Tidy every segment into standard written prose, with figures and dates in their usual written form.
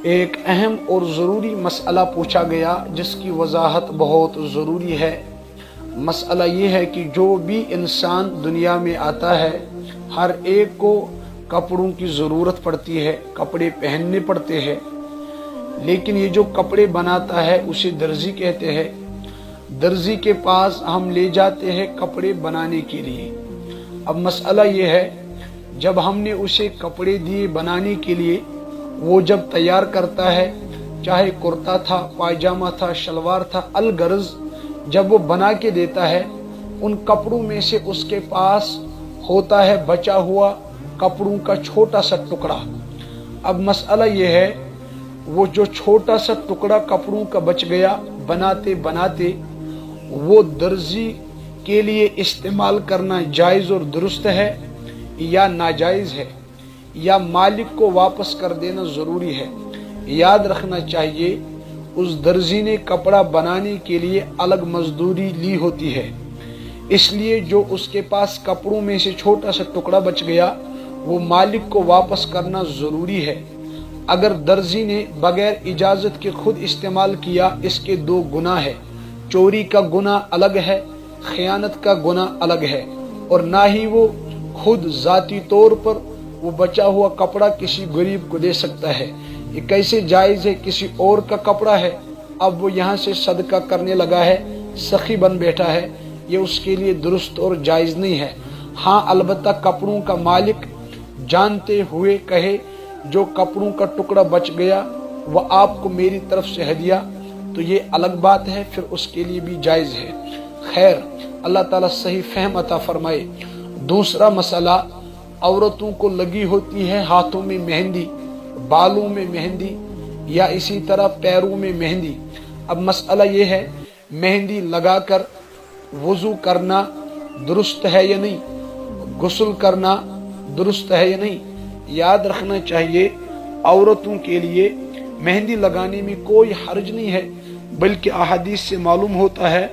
ایک اہم اور ضروری مسئلہ پوچھا گیا جس کی وضاحت بہت ضروری ہے۔ مسئلہ یہ ہے کہ جو بھی انسان دنیا میں آتا ہے ہر ایک کو کپڑوں کی ضرورت پڑتی ہے، کپڑے پہننے پڑتے ہیں، لیکن یہ جو کپڑے بناتا ہے اسے درزی کہتے ہیں۔ درزی کے پاس ہم لے جاتے ہیں کپڑے بنانے کے لیے۔ اب مسئلہ یہ ہے جب ہم نے اسے کپڑے دیے بنانے کے لیے، وہ جب تیار کرتا ہے، چاہے کرتا تھا، پائجامہ تھا، شلوار تھا، الغرض جب وہ بنا کے دیتا ہے ان کپڑوں میں سے اس کے پاس ہوتا ہے بچا ہوا کپڑوں کا چھوٹا سا ٹکڑا۔ اب مسئلہ یہ ہے وہ جو چھوٹا سا ٹکڑا کپڑوں کا بچ گیا بناتے بناتے، وہ درزی کے لیے استعمال کرنا جائز اور درست ہے یا ناجائز ہے، یا مالک کو واپس کر دینا ضروری ہے؟ یاد رکھنا چاہیے اس درزی نے کپڑا بنانے کے لیے الگ مزدوری لی ہوتی ہے، اس لیے جو اس کے پاس کپڑوں میں سے چھوٹا سا ٹکڑا بچ گیا وہ مالک کو واپس کرنا ضروری ہے۔ اگر درزی نے بغیر اجازت کے خود استعمال کیا اس کے دو گناہ ہے، چوری کا گناہ الگ ہے، خیانت کا گناہ الگ ہے، اور نہ ہی وہ خود ذاتی طور پر وہ بچا ہوا کپڑا کسی غریب کو دے سکتا ہے۔ یہ کیسے جائز ہے؟ کسی اور کا کپڑا ہے، اب وہ یہاں سے صدقہ کرنے لگا ہے، سخی بن بیٹھا ہے، یہ اس کے لیے درست اور جائز نہیں ہے۔ ہاں البتہ کپڑوں کا مالک جانتے ہوئے کہے جو کپڑوں کا ٹکڑا بچ گیا وہ آپ کو میری طرف سے ہدیہ، تو یہ الگ بات ہے، پھر اس کے لیے بھی جائز ہے۔ خیر، اللہ تعالیٰ صحیح فہم عطا فرمائے۔ دوسرا مسئلہ، عورتوں کو لگی ہوتی ہے ہاتھوں میں مہندی، بالوں میں مہندی، یا اسی طرح پیروں میں مہندی۔ اب مسئلہ یہ ہے مہندی لگا کر وضو کرنا درست ہے یا نہیں، غسل کرنا درست ہے یا نہیں؟ یاد رکھنا چاہیے عورتوں کے لیے مہندی لگانے میں کوئی حرج نہیں ہے، بلکہ احادیث سے معلوم ہوتا ہے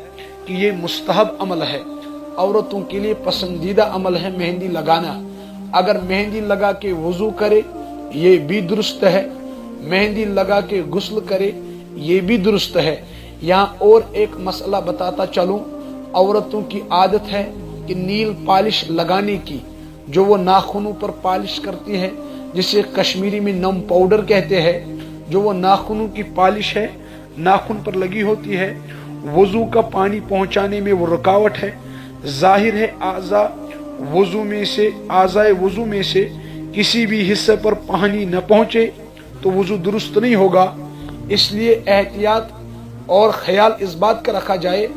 کہ یہ مستحب عمل ہے، عورتوں کے لیے پسندیدہ عمل ہے مہندی لگانا۔ اگر مہندی لگا کے وضو کرے یہ بھی درست ہے، مہندی لگا کے غسل کرے یہ بھی درست ہے۔ یہاں اور ایک مسئلہ بتاتا چلوں، عورتوں کی عادت ہے کہ نیل پالش لگانے کی، جو وہ ناخنوں پر پالش کرتی ہے، جسے کشمیری میں نم پاؤڈر کہتے ہیں، جو وہ ناخنوں کی پالش ہے، ناخن پر لگی ہوتی ہے، وضو کا پانی پہنچانے میں وہ رکاوٹ ہے۔ ظاہر ہے اعضاء وضو میں سے کسی بھی حصے پر پانی نہ پہنچے تو وضو درست نہیں ہوگا، اس لیے احتیاط اور خیال اس بات کا رکھا جائے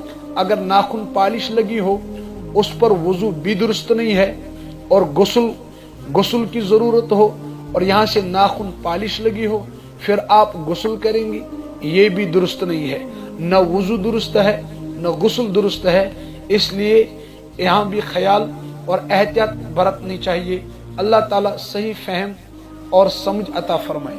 اگر ناخن پالش لگی ہو اس پر وضو بھی درست نہیں ہے، اور غسل کی ضرورت ہو اور یہاں سے ناخن پالش لگی ہو پھر آپ غسل کریں گی، یہ بھی درست نہیں ہے، نہ وضو درست ہے نہ غسل درست ہے۔ اس لیے یہاں بھی خیال اور احتیاط برتنی چاہیے۔ اللہ تعالیٰ صحیح فہم اور سمجھ عطا فرمائے۔